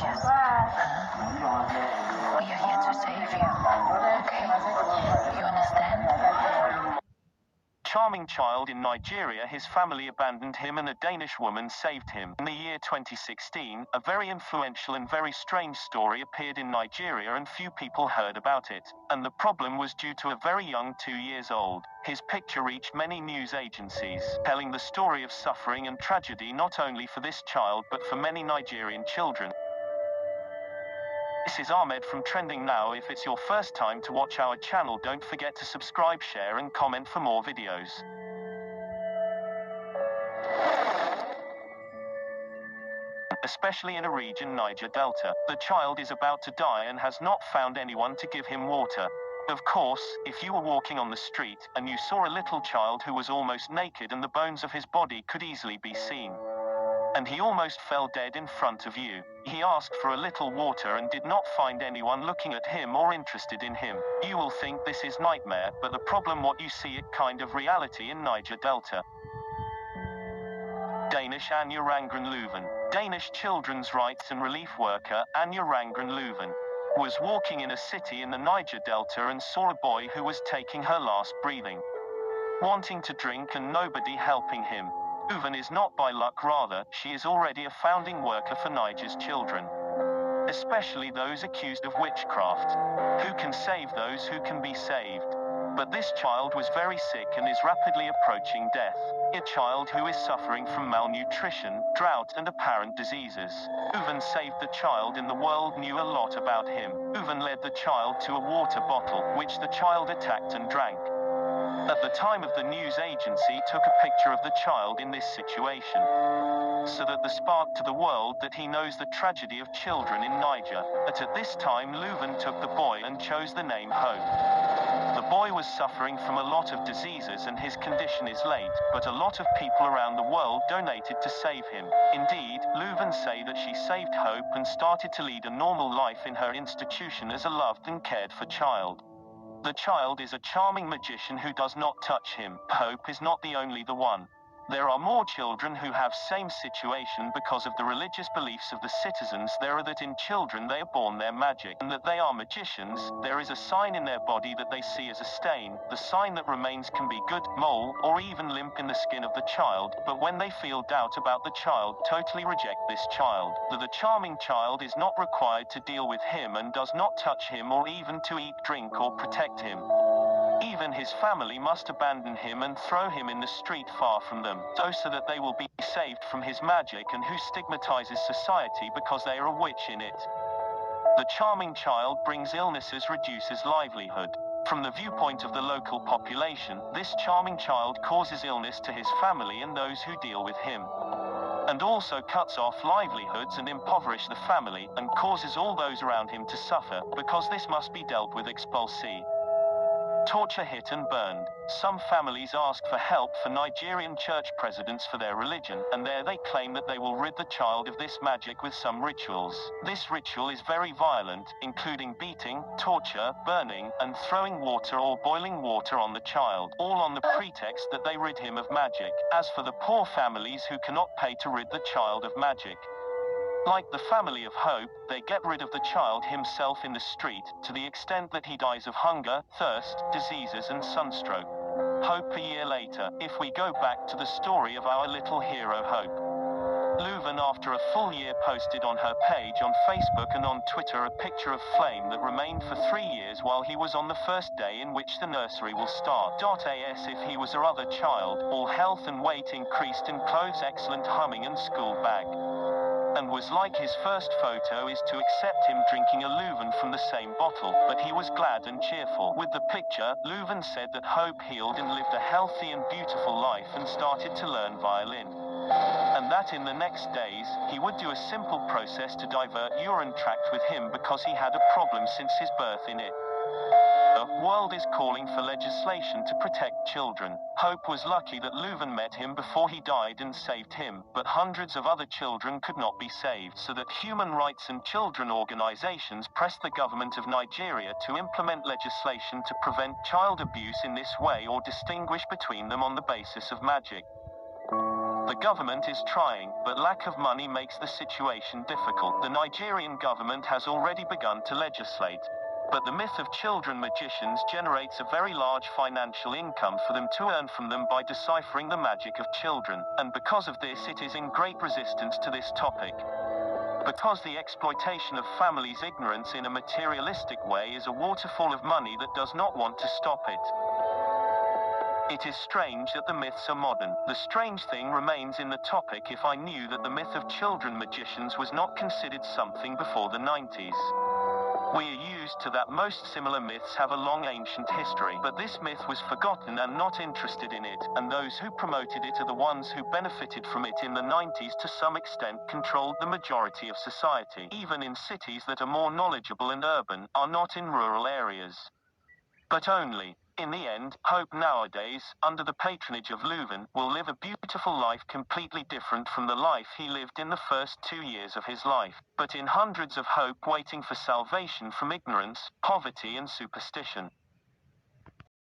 witches. We are here to save you. Okay? You understand? Charming child in Nigeria, his family abandoned him and a Danish woman saved him. In the year 2016, a very influential and very strange story appeared in Nigeria and few people heard about it. And the problem was due to a very young 2 years old. His picture reached many news agencies, telling the story of suffering and tragedy not only for this child but for many Nigerian children. This is Ahmed from Trending Now. If it's your first time to watch our channel, don't forget to subscribe, share and comment for more videos. Especially in a region, Niger Delta, the child is about to die and has not found anyone to give him water. Of course, if you were walking on the street and you saw a little child who was almost naked and the bones of his body could easily be seen, and he almost fell dead in front of you. He asked for a little water and did not find anyone looking at him or interested in him. You will think this is nightmare, but the problem what you see it kind of reality in Niger Delta. Danish Anja Ringgren Loven. Danish children's rights and relief worker Anja Ringgren Loven was walking in a city in the Niger Delta and saw a boy who was taking her last breathing, wanting to drink and nobody helping him. Loven is not by luck, rather, she is already a founding worker for Niger's children, especially those accused of witchcraft. Who can save those who can be saved? But this child was very sick and is rapidly approaching death. A child who is suffering from malnutrition, drought and apparent diseases. Loven saved the child and the world knew a lot about him. Loven led the child to a water bottle, which the child attacked and drank. At the time of the news agency took a picture of the child in this situation, so that the spark to the world that he knows the tragedy of children in Niger. At this time Loven took the boy and chose the name Hope. The boy was suffering from a lot of diseases and his condition is late, but a lot of people around the world donated to save him. Indeed, Loven say that she saved Hope and started to lead a normal life in her institution as a loved and cared for child. The child is a charming magician who does not touch him. Hope is not the only the one. There are more children who have same situation because of the religious beliefs of the citizens there are that in children they are born their magic and that they are magicians. There is a sign in their body that they see as a stain. The sign that remains can be good, mole, or even limp in the skin of the child, but when they feel doubt about the child, totally reject this child. The charming child is not required to deal with him and does not touch him or even to eat, drink or protect him. Even his family must abandon him and throw him in the street far from them, so that they will be saved from his magic and who stigmatizes society because they are a witch in it. The charming child brings illnesses, reduces livelihood. From the viewpoint of the local population, this charming child causes illness to his family and those who deal with him, and also cuts off livelihoods and impoverish the family, and causes all those around him to suffer, because this must be dealt with expulsee. Torture, hit and burned. Some families ask for help for Nigerian church presidents for their religion, and there they claim that they will rid the child of this magic with some rituals. This ritual is very violent, including beating, torture, burning, and throwing water or boiling water on the child, all on the pretext that they rid him of magic. As for the poor families who cannot pay to rid the child of magic, like the family of Hope, they get rid of the child himself in the street, to the extent that he dies of hunger, thirst, diseases and sunstroke. Hope a year later. If we go back to the story of our little hero Hope, Loven after a full year posted on her page on Facebook and on Twitter a picture of flame that remained for 3 years while he was on the first day in which the nursery will start. As if he was her other child, all health and weight increased and clothes excellent, humming and school bag. And was like his first photo is to accept him drinking a Loven from the same bottle, but he was glad and cheerful. With the picture, Loven said that Hope healed and lived a healthy and beautiful life and started to learn violin. And that in the next days, he would do a simple process to divert urine tract with him because he had a problem since his birth in it. The world is calling for legislation to protect children. Hope was lucky that Loven met him before he died and saved him, but hundreds of other children could not be saved, so that human rights and children organizations pressed the government of Nigeria to implement legislation to prevent child abuse in this way or distinguish between them on the basis of magic. The government is trying, but lack of money makes the situation difficult. The Nigerian government has already begun to legislate. But the myth of children magicians generates a very large financial income for them to earn from them by deciphering the magic of children, and because of this it is in great resistance to this topic. Because the exploitation of families' ignorance in a materialistic way is a waterfall of money that does not want to stop it. It is strange that the myths are modern. The strange thing remains in the topic if I knew that the myth of children magicians was not considered something before the 90s. We are used to that most similar myths have a long ancient history, but this myth was forgotten and not interested in it, and those who promoted it are the ones who benefited from it in the 90s to some extent controlled the majority of society, even in cities that are more knowledgeable and urban, are not in rural areas. But only. In the end, Hope nowadays, under the patronage of Loven, will live a beautiful life completely different from the life he lived in the first 2 years of his life, but in hundreds of Hope waiting for salvation from ignorance, poverty and superstition.